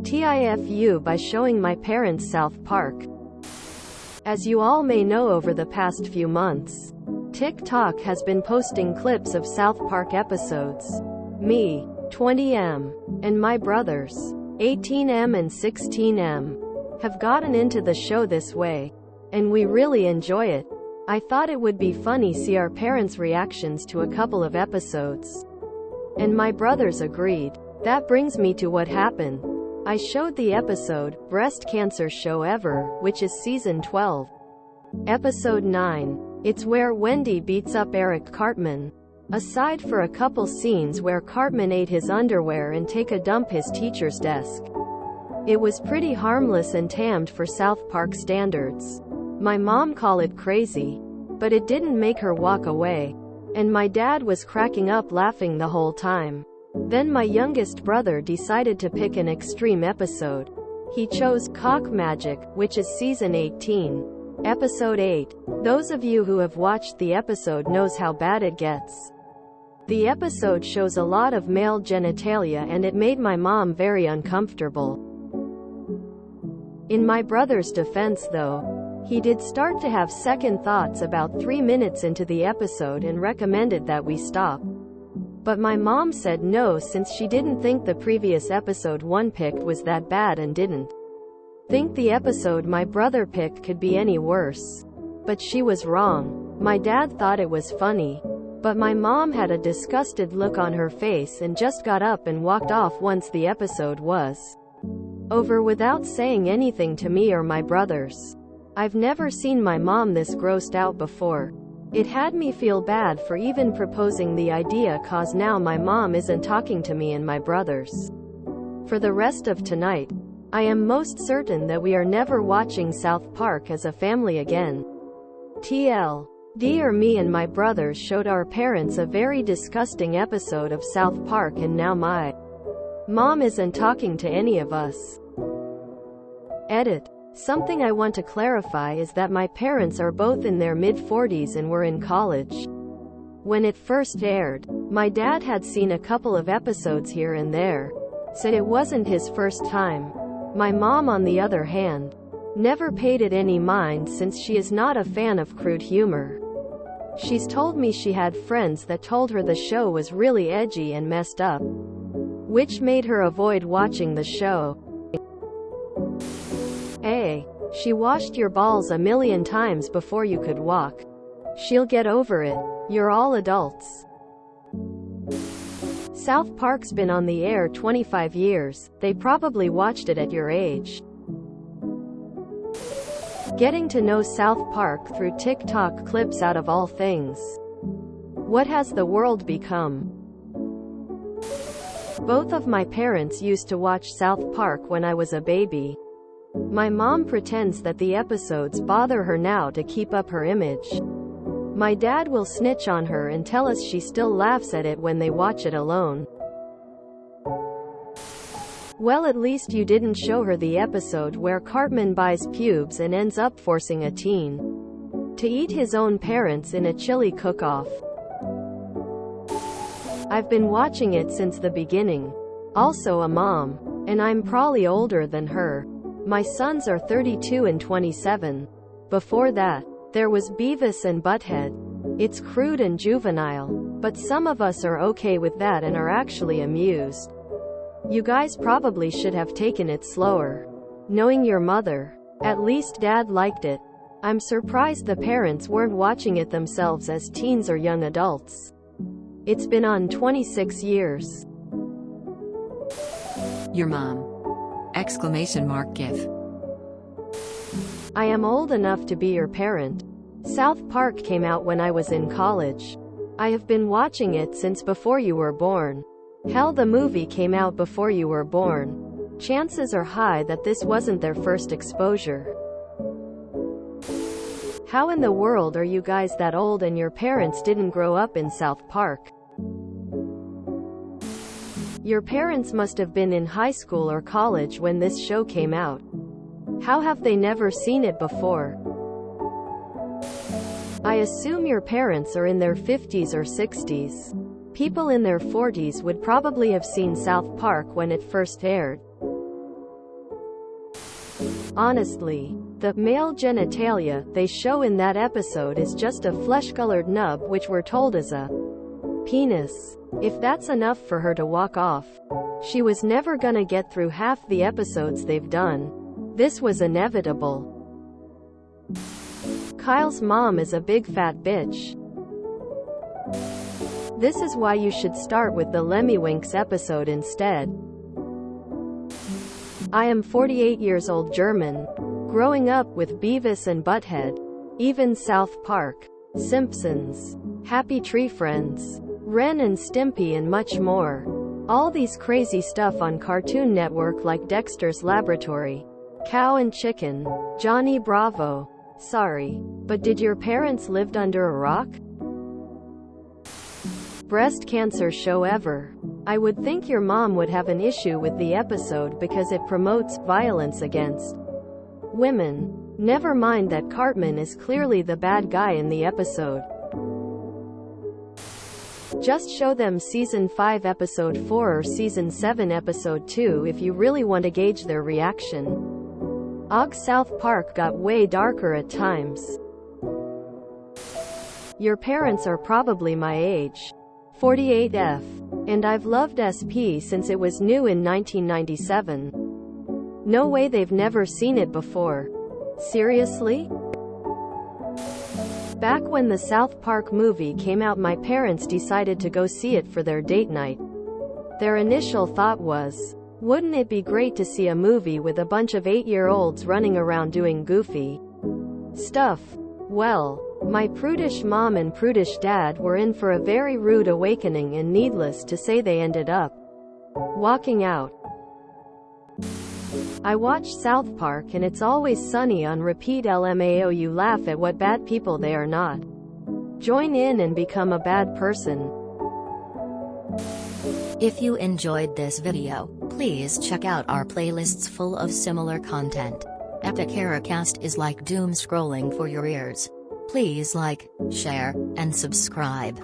TIFU by showing my parents South Park. As you all may know, over the past few months, TikTok has been posting clips of South Park episodes. Me, 20M, and my brothers, 18M and 16M, have gotten into the show this way, and we really enjoy it. I thought it would be funny see our parents' reactions to a couple of episodes. And my brothers agreed. That brings me to what happened. I showed the episode, Breast Cancer Show Ever, which is season 12. Episode 9. It's where Wendy beats up Eric Cartman. Aside for a couple scenes where Cartman ate his underwear and take a dump his teacher's desk. It was pretty harmless and tamed for South Park standards. My mom called it crazy, but it didn't make her walk away. And my dad was cracking up laughing the whole time. Then my youngest brother decided to pick an extreme episode. He chose Cock Magic, which is season 18, episode 8. Those of you who have watched the episode knows how bad it gets. The episode shows a lot of male genitalia and it made my mom very uncomfortable. In my brother's defense though, he did start to have second thoughts about 3 minutes into the episode and recommended that we stop. But my mom said no, since she didn't think the previous episode one picked was that bad and didn't think the episode my brother picked could be any worse. But she was wrong. My dad thought it was funny, but my mom had a disgusted look on her face and just got up and walked off once the episode was over without saying anything to me or my brothers. I've never seen my mom this grossed out before. It had me feel bad for even proposing the idea, cause now my mom isn't talking to me and my brothers. For the rest of tonight, I am most certain that we are never watching South Park as a family again. TLD, or me and my brothers showed our parents a very disgusting episode of South Park and now my mom isn't talking to any of us. Edit. Something I want to clarify is that my parents are both in their mid-40s and were in college when it first aired. My dad had seen a couple of episodes here and there, said it wasn't his first time. My mom, on the other hand, never paid it any mind since she is not a fan of crude humor. She's told me she had friends that told her the show was really edgy and messed up, which made her avoid watching the show. She washed your balls a million times before you could walk. She'll get over it. You're all adults. South Park's been on the air 25 years. They probably watched it at your age. Getting to know South Park through TikTok clips out of all things. What has the world become? Both of my parents used to watch South Park when I was a baby. My mom pretends that the episodes bother her now to keep up her image. My dad will snitch on her and tell us she still laughs at it when they watch it alone. Well, at least you didn't show her the episode where Cartman buys pubes and ends up forcing a teen to eat his own parents in a chili cook-off. I've been watching it since the beginning. Also a mom, and I'm probably older than her. My sons are 32 and 27. Before that, there was Beavis and Butthead. It's crude and juvenile, but some of us are okay with that and are actually amused. You guys probably should have taken it slower. Knowing your mother, at least Dad liked it. I'm surprised the parents weren't watching it themselves as teens or young adults. It's been on 26 years. Your mom! Exclamation mark GIF. I am old enough to be your parent. South Park came out when I was in college. I have been watching it since before you were born. Hell, the movie came out before you were born. Chances are high that this wasn't their first exposure. How in the world are you guys that old and your parents didn't grow up in South Park? Your parents must have been in high school or college when this show came out. How have they never seen it before? I assume your parents are in their 50s or 60s. People in their 40s would probably have seen South Park when it first aired. Honestly, the male genitalia they show in that episode is just a flesh-colored nub which we're told is a penis. If that's enough for her to walk off, she was never gonna get through half the episodes they've done. This was inevitable. Kyle's mom is a big fat bitch. This is why you should start with the Lemmiwinks episode instead. I am 48 years old German, growing up with Beavis and Butthead, even South Park, Simpsons, Happy Tree Friends, Ren and Stimpy and much more. All these crazy stuff on Cartoon Network like Dexter's Laboratory, Cow and Chicken, Johnny Bravo. Sorry, but did your parents lived under a rock? Breast cancer show ever. I would think your mom would have an issue with the episode because it promotes violence against women. Never mind that Cartman is clearly the bad guy in the episode. Just show them Season 5 Episode 4 or Season 7 Episode 2 if you really want to gauge their reaction. South Park got way darker at times. Your parents are probably my age. 48F. And I've loved SP since it was new in 1997. No way they've never seen it before. Seriously? Back when the South Park movie came out, my parents decided to go see it for their date night. Their initial thought was, wouldn't it be great to see a movie with a bunch of 8-year-olds running around doing goofy stuff? Well, my prudish mom and prudish dad were in for a very rude awakening, and needless to say they ended up walking out. I watch South Park and It's Always Sunny on repeat. LMAO, you laugh at what bad people they are not. Join in and become a bad person. If you enjoyed this video, please check out our playlists full of similar content. Epic Heracast is like doom scrolling for your ears. Please like, share, and subscribe.